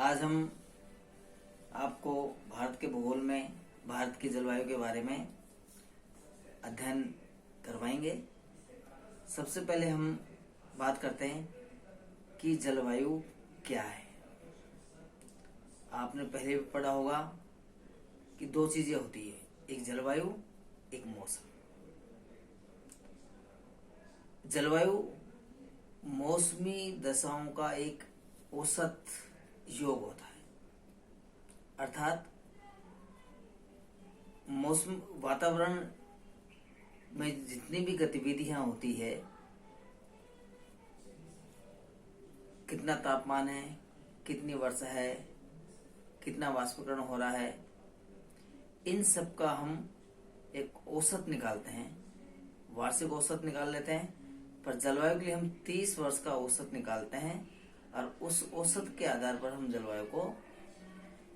आज हम आपको भारत के भूगोल में भारत की जलवायु के बारे में अध्ययन करवाएंगे। सबसे पहले हम बात करते हैं कि जलवायु क्या है। आपने पहले भी पढ़ा होगा कि दो चीजें होती है, एक जलवायु, एक मौसम। जलवायु मौसमी दशाओं का एक औसत योग होता है, अर्थात मौसम वातावरण में जितनी भी गतिविधियां होती है, कितना तापमान है, कितनी वर्षा है, कितना वाष्पीकरण हो रहा है, इन सब का हम एक औसत निकालते हैं, वार्षिक औसत निकाल लेते हैं। पर जलवायु के लिए हम 30 वर्ष का औसत निकालते हैं और उस औसत के आधार पर हम जलवायु को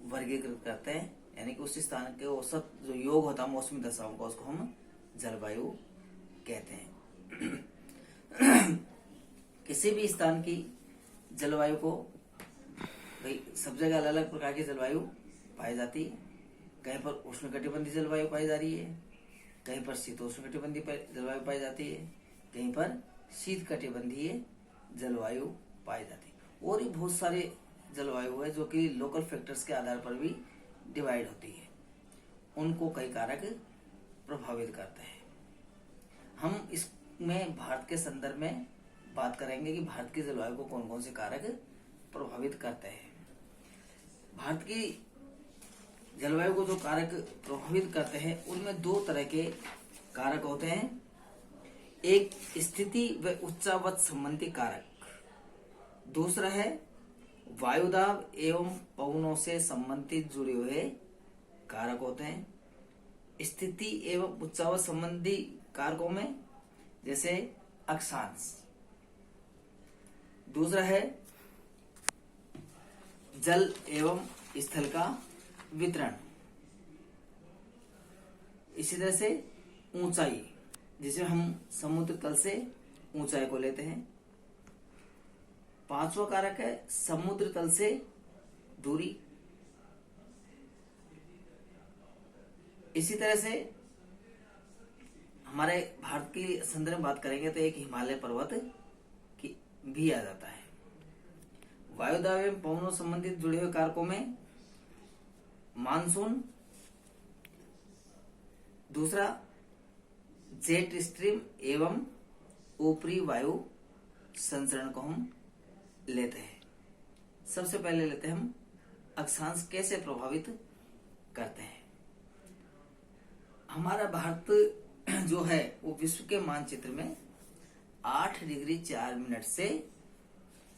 वर्गीकृत करते हैं, यानी कि उस स्थान के औसत जो योग होता है मौसमी दशाओं का, उसको हम जलवायु कहते हैं। किसी भी स्थान की जलवायु को भाई सब जगह अलग अलग प्रकार की जलवायु पाई जाती है। कहीं पर उष्णकटिबंधीय जलवायु पाई जा रही है, कहीं पर शीतोष्णकटिबंधीय जलवायु पाई जाती है, कहीं पर शीतकटिबंधीय जलवायु पाई जाती है। और भी बहुत सारे जलवायु है जो कि लोकल फैक्टर्स के आधार पर भी डिवाइड होती है, उनको कई कारक प्रभावित करते हैं। हम इसमें भारत के संदर्भ में बात करेंगे कि भारत की जलवायु को कौन कौन से कारक प्रभावित करते हैं। भारत की जलवायु को जो कारक प्रभावित करते हैं उनमें दो तरह के कारक होते हैं। एक स्थिति व उच्चावच संबंधी कारक, दूसरा है वायुदाब एवं पवनों से संबंधित जुड़े हुए कारक होते हैं। स्थिति एवं उच्चावच संबंधी कारकों में जैसे अक्षांश, दूसरा है जल एवं स्थल का वितरण, इसी तरह से ऊंचाई, जिसे हम समुद्र तल से ऊंचाई को लेते हैं। पांचवा कारक है समुद्र तल से दूरी। इसी तरह से हमारे भारत के संदर्भ में बात करेंगे तो एक हिमालय पर्वत की भी आ जाता है। वायुदाब एवं पवनों संबंधित जुड़े हुए कारकों में मानसून, दूसरा जेट स्ट्रीम एवं ऊपरी वायु संचरण को हम लेते हैं। सबसे पहले लेते हैं हम अक्षांश कैसे प्रभावित करते हैं। हमारा भारत जो है वो विश्व के मानचित्र में 8 डिग्री 4 मिनट से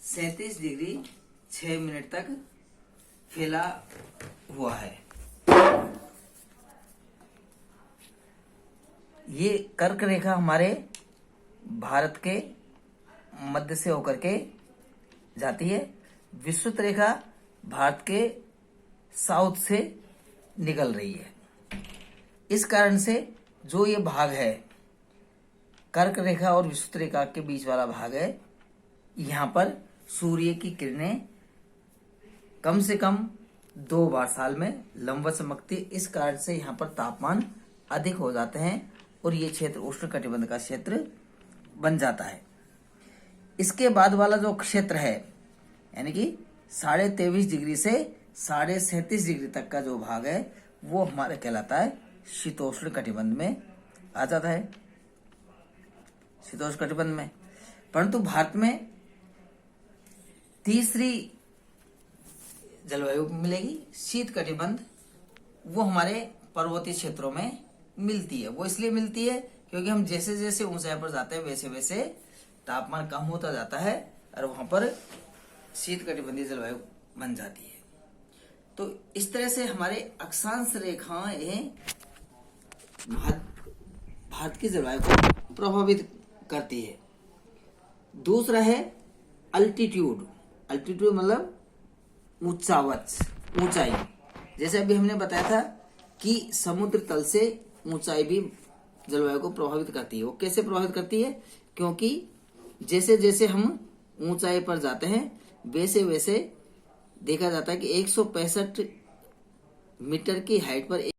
37 डिग्री 6 मिनट तक फैला हुआ है। ये कर्क रेखा हमारे भारत के मध्य से होकर के जाती है। विस्तृत रेखा भारत के साउथ से निकल रही है। इस कारण से जो ये भाग है, कर्क रेखा और विस्तृत रेखा के बीच वाला भाग है, यहाँ पर सूर्य की किरणें कम से कम 2 बार साल में लंबवत चमकती। इस कारण से यहाँ पर तापमान अधिक हो जाते हैं और ये क्षेत्र उष्णकटिबंध का क्षेत्र बन जाता है। इसके बाद वाला जो क्षेत्र है, यानी कि 23.5 डिग्री से 37.5 डिग्री तक का जो भाग है, वो हमारा कहलाता है शीतोष्ण कटिबंध में आ जाता है, शीतोष्ण कटिबंध में। परंतु भारत में तीसरी जलवायु मिलेगी शीत कटिबंध, वो हमारे पर्वतीय क्षेत्रों में मिलती है। वो इसलिए मिलती है क्योंकि हम जैसे जैसे ऊंचाई पर जाते हैं वैसे वैसे तापमान कम होता जाता है और वहां पर शीत कटिबंधीय जलवायु बन जाती है। तो इस तरह से हमारे अक्षांश रेखाएं भारत की जलवायु को प्रभावित करती है। दूसरा है अल्टीट्यूड। अल्टीट्यूड मतलब ऊंचावच, ऊंचाई। जैसे अभी हमने बताया था कि समुद्र तल से ऊंचाई भी जलवायु को प्रभावित करती है। वो कैसे प्रभावित करती है? क्योंकि जैसे जैसे हम ऊंचाई पर जाते हैं वैसे वैसे देखा जाता है कि 165 मीटर की हाइट पर